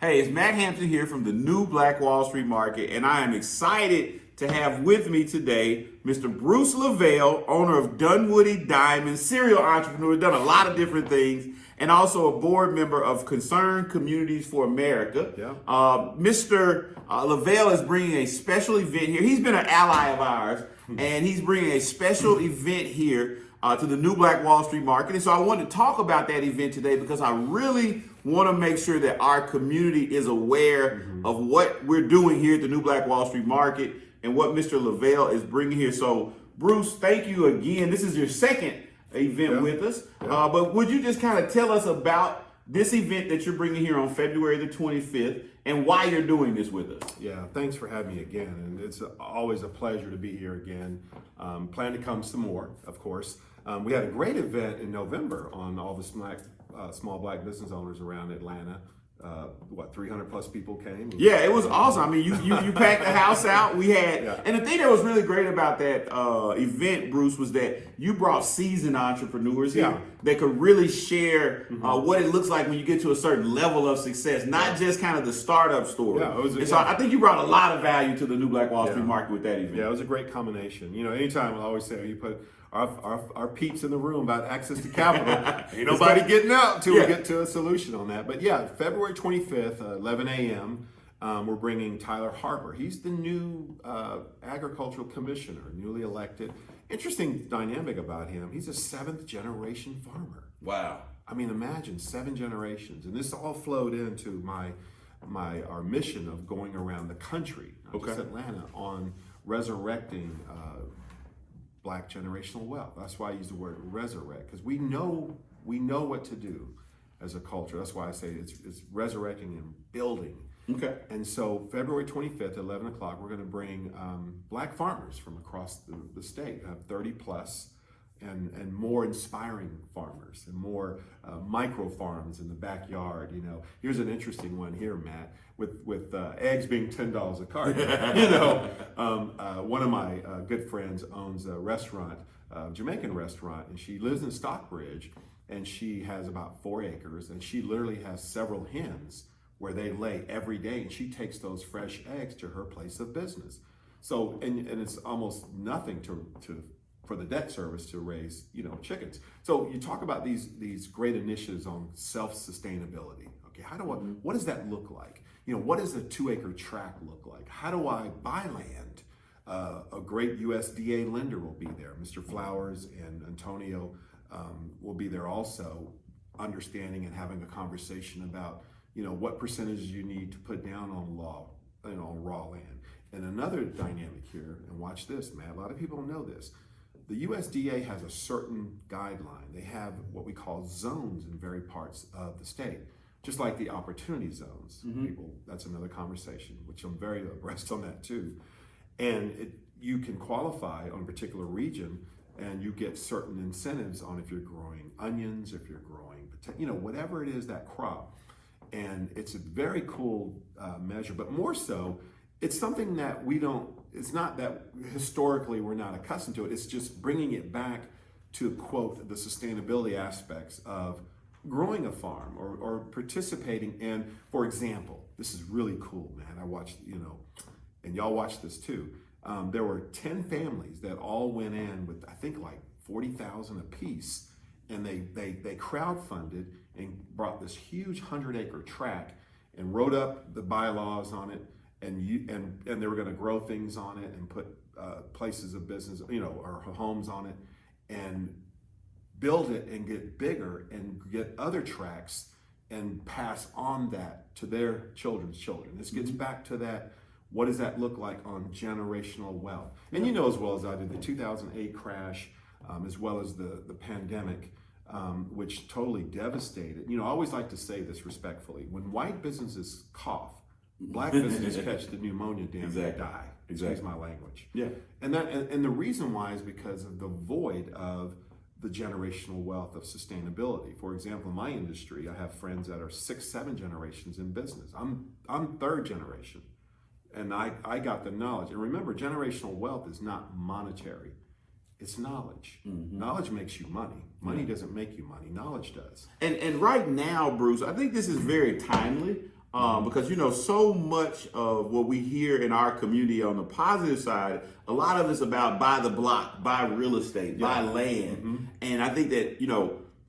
Hey, it's Matt Hampton here from the new Black Wall Street Market, and I am excited to have with me today Mr. Bruce LeVell, owner of Dunwoody Diamond, serial entrepreneur, done a lot of different things, and also a board member of Concerned Communities for America. Yeah. Mr. LeVell is bringing a special event here. He's been an ally of ours, and he's bringing a special event here to the new Black Wall Street Market. And so I wanted to talk about that event today because I really want to make sure that our community is aware of what we're doing here at the new Black Wall Street Market and what Mr. LeVell is bringing here. So, Bruce, thank you again. This is your second event with us. But would you just kind of tell us about this event that you're bringing here on February the 25th and why you're doing this with us? Yeah, thanks for having me again. And it's always a pleasure to be here again. Plan to come some more, of course. We had a great event in November on all the small black business owners around Atlanta. 300 plus people came? Yeah, it was awesome. I mean, you packed the house out. We had, and the thing that was really great about that event, Bruce, was that you brought seasoned entrepreneurs here that could really share what it looks like when you get to a certain level of success, not just kind of the startup story. So I think you brought a lot of value to the new Black Wall Street Market with that event. Yeah, it was a great combination. You know, anytime I always say you put our peeps in the room about access to capital. Ain't nobody getting out until we get to a solution on that. But yeah, February 25th, 11 a.m., we're bringing Tyler Harper. He's the new agricultural commissioner, newly elected. Interesting dynamic about him. He's a seventh generation farmer. Wow. I mean, imagine 7 generations. And this all flowed into our mission of going around the country, not just Atlanta, on resurrecting Black generational wealth. That's why I use the word resurrect, because we know what to do as a culture. That's why I say it's resurrecting and building. Okay. And so February 25th, 11 o'clock, we're going to bring black farmers from across the state, 30 plus, and more inspiring farmers and more micro farms in the backyard. You know, here's an interesting one here, Matt, with eggs being $10 a carton. You know, one of my good friends owns a restaurant, Jamaican restaurant, and she lives in Stockbridge, and she has about 4 acres, and she literally has several hens where they lay every day, and she takes those fresh eggs to her place of business. So, and it's almost nothing for the debt service to raise, chickens. So you talk about these great initiatives on self-sustainability. Okay, what does that look like? What does a 2-acre tract look like? How do I buy land? A great USDA lender will be there. Mr. Flowers and Antonio will be there also, understanding and having a conversation about, what percentages you need to put down on raw land. And another dynamic here, and watch this, Matt, a lot of people don't know this. The USDA has a certain guideline. They have what we call zones in various parts of the state, just like the opportunity zones. People, that's another conversation, which I'm very abreast on that too. And you can qualify on a particular region, and you get certain incentives on if you're growing onions, if you're growing, whatever it is, that crop. And it's a very cool measure, but more so, it's something that it's not that historically we're not accustomed to it. It's just bringing it back to, quote, the sustainability aspects of growing a farm or participating in, for example, this is really cool, man. I watched, and y'all watch this too. There were 10 families that all went in with, I think, like 40,000 apiece, and they crowdfunded and brought this huge 100-acre tract and wrote up the bylaws on it. And they were going to grow things on it and put places of business, or homes on it, and build it and get bigger and get other tracts and pass on that to their children's children. This gets back to that. What does that look like on generational wealth? And you know as well as I did, the 2008 crash, as well as the pandemic, which totally devastated. I always like to say this respectfully: when white businesses cough, black businesses catch the pneumonia, they die. Excuse my language. Yeah. And the reason why is because of the void of the generational wealth of sustainability. For example, in my industry, I have friends that are 6, 7 generations in business. I'm 3rd generation, and I got the knowledge. And remember, generational wealth is not monetary. It's knowledge. Knowledge makes you money. Money doesn't make you money. Knowledge does. And right now, Bruce, I think this is very timely. because so much of what we hear in our community on the positive side, a lot of it's about buy the block, buy real estate, buy land. And I think that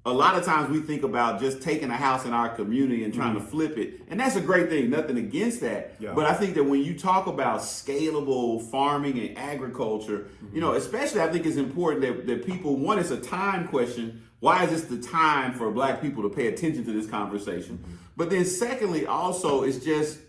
a lot of times we think about just taking a house in our community and trying to flip it, and that's a great thing, nothing against that. But I think that when you talk about scalable farming and agriculture, especially I think it's important that people, one, it's a time question. Why is this the time for Black people to pay attention to this conversation? But then secondly, also, it's just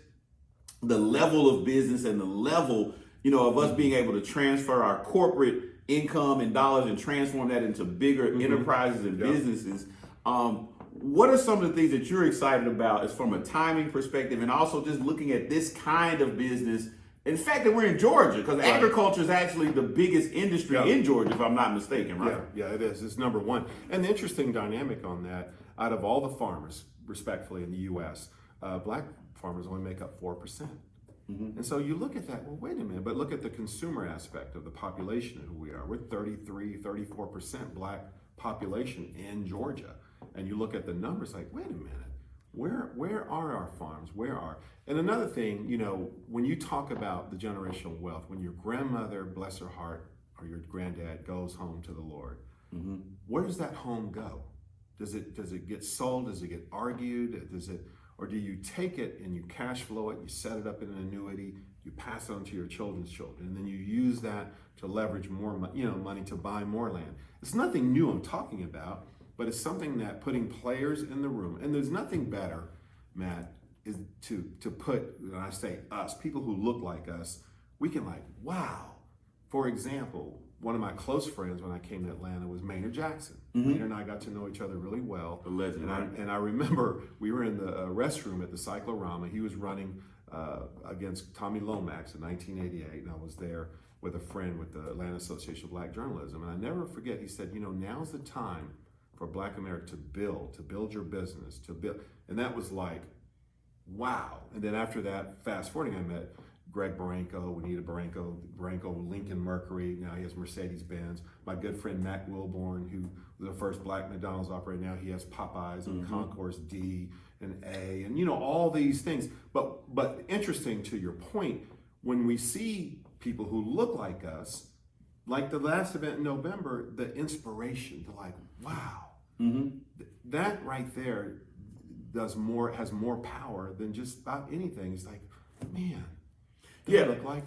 the level of business and the level, of us being able to transfer our corporate income and dollars and transform that into bigger enterprises and businesses. What are some of the things that you're excited about as from a timing perspective, and also just looking at this kind of business? In fact, that we're in Georgia, because agriculture is actually the biggest industry in Georgia, if I'm not mistaken, right? Yeah, it is. It's number one. And the interesting dynamic on that, out of all the farmers, respectfully, in the U.S., Black farmers only make up 4%. And so you look at that, well, wait a minute, but look at the consumer aspect of the population of who we are. We're 33, 34% Black population in Georgia. And you look at the numbers like, wait a minute, where are our farms? And another thing, when you talk about the generational wealth, when your grandmother, bless her heart, or your granddad goes home to the Lord, where does that home go? Does it get sold? Does it get argued? Or do you take it and you cash flow it, you set it up in an annuity, you pass it on to your children's children, and then you use that to leverage more money to buy more land? It's nothing new I'm talking about, but it's something that putting players in the room, and there's nothing better, Matt, is to put, when I say us, people who look like us, we can wow. For example, one of my close friends when I came to Atlanta was Maynard Jackson. Maynard and I got to know each other really well. A legend, and I remember we were in the restroom at the Cyclorama. He was running against Tommy Lomax in 1988, and I was there with a friend with the Atlanta Association of Black Journalism. And I never forget, he said, now's the time for Black America to build your business, and that was like, wow. And then after that, fast forwarding, I met Greg Barranco, Juanita Barranco, Lincoln Mercury. Now he has Mercedes-Benz. My good friend Mac Wilborn, who was the first Black McDonald's operator. Now he has Popeyes and Concourse D and A, and all these things. But interesting to your point, when we see people who look like us, like the last event in November, the inspiration to wow, that right there has more power than just about anything. It's like, man. Look like,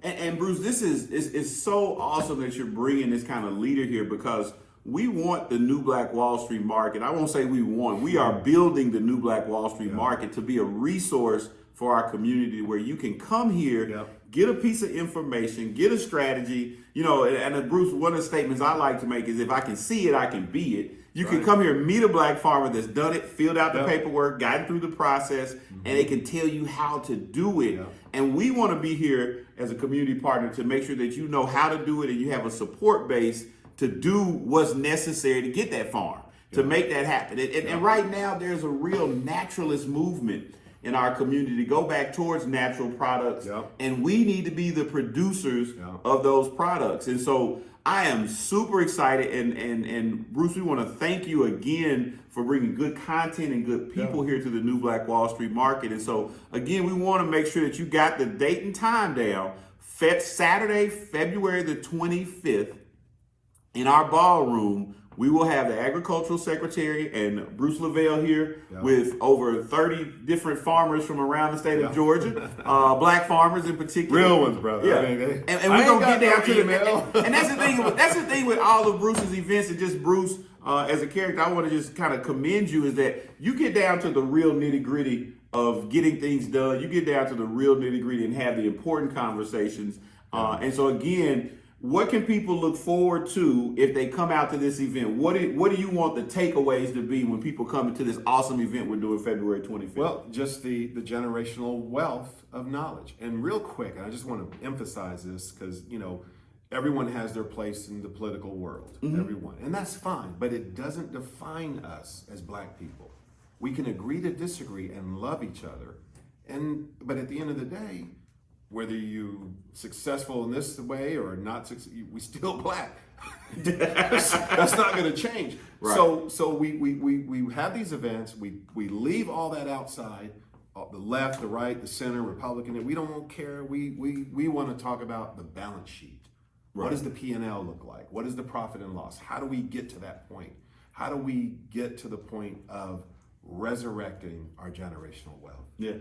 And Bruce, this is so awesome that you're bringing this kind of leader here, because we want the new Black Wall Street market. I won't say we are building the new Black Wall Street market to be a resource for our community where you can come here, get a piece of information, get a strategy, and Bruce, one of the statements I like to make is, if I can see it, I can be it. You can come here, meet a Black farmer that's done it, filled out the paperwork, gotten through the process, and they can tell you how to do it. And we want to be here as a community partner to make sure that you know how to do it and you have a support base to do what's necessary to get that farm, to make that happen. And right now, there's a real naturalist movement in our community to go back towards natural products, and we need to be the producers of those products. And so I am super excited, and Bruce, we want to thank you again for bringing good content and good people here to the new Black Wall Street market. And so again, we want to make sure that you got the date and time down. Saturday, February the 25th, in our ballroom, we will have the agricultural secretary and Bruce LeVell here with over 30 different farmers from around the state of Georgia, Black farmers in particular. Real ones, brother. Yeah. And we're going to get down to the and that's the thing with all of Bruce's events, and just Bruce as a character, I want to just kind of commend you, is that you get down to the real nitty gritty of getting things done. You get down to the real nitty gritty and have the important conversations. And so again, what can people look forward to if they come out to this event? What do you want the takeaways to be when people come into this awesome event we're doing February 25th? Well, just the generational wealth of knowledge. And real quick, I just want to emphasize this because, everyone has their place in the political world, everyone. And that's fine, but it doesn't define us as Black people. We can agree to disagree and love each other. But at the end of the day, whether you successful in this way or not, we still Black. That's not going to change. Right. So we have these events. We leave all that outside. the left, the right, the center, Republican. We don't care. We want to talk about the balance sheet. Right. What does the P&L look like? What is the profit and loss? How do we get to that point? How do we get to the point of resurrecting our generational wealth? Yeah.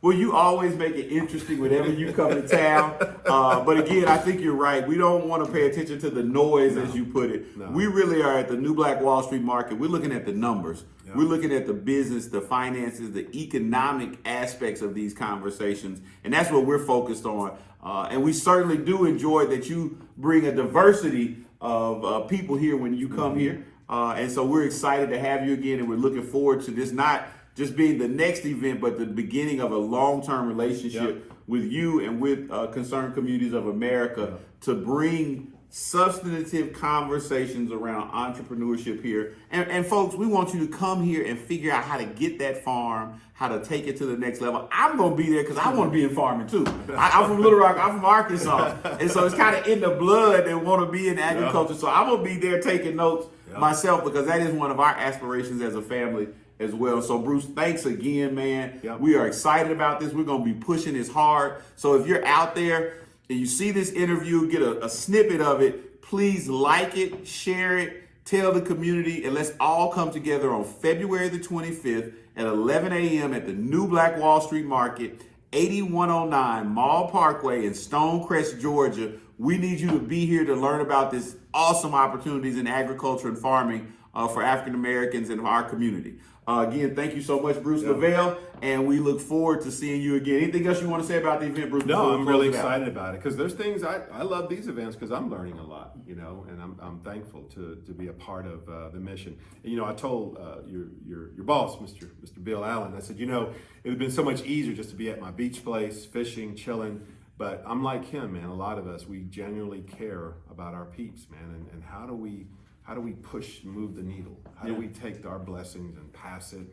Well, you always make it interesting whenever you come to town. But again, I think you're right. We don't want to pay attention to the noise, as you put it. No. We really are at the New Black Wall Street market. We're looking at the numbers. Yep. We're looking at the business, the finances, the economic aspects of these conversations. And that's what we're focused on. And we certainly do enjoy that you bring a diversity of people here when you come here. And so we're excited to have you again. And we're looking forward to this, not just being the next event, but the beginning of a long-term relationship with you and with concerned communities of America to bring substantive conversations around entrepreneurship here. And folks, we want you to come here and figure out how to get that farm, how to take it to the next level. I'm going to be there because I want to be in farming too. I'm from Little Rock, I'm from Arkansas. And so it's kind of in the blood that want to be in agriculture. So I'm going to be there taking notes myself because that is one of our aspirations as a family as well. So Bruce, thanks again, man. We are excited about this. We're going to be pushing this hard. So if you're out there and you see this interview, get a snippet of it, please like it, share it, tell the community, and let's all come together on February the 25th at 11 a.m. at the New Black Wall Street Market, 8109 Mall Parkway in Stonecrest, Georgia. We need you to be here to learn about this awesome opportunities in agriculture and farming for African Americans and our community. Again, thank you so much, Bruce LeVell, and we look forward to seeing you again. Anything else you want to say about the event, Bruce? No, I'm really excited about it because there's things I love these events because I'm learning a lot, and I'm thankful to be a part of the mission. And, I told your boss, Mr. Bill Allen, I said, it would have been so much easier just to be at my beach place, fishing, chilling. But I'm like him, man. A lot of us, we genuinely care about our peeps, man, and how do we push and move the needle? How do we take our blessings and pass it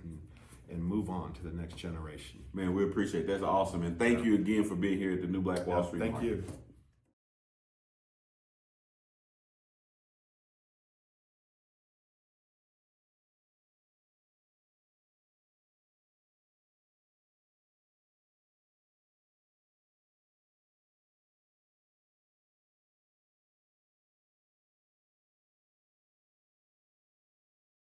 and move on to the next generation? Man, we appreciate it. That's awesome. And thank you again for being here at the New Black Wall Street Market. Thank you.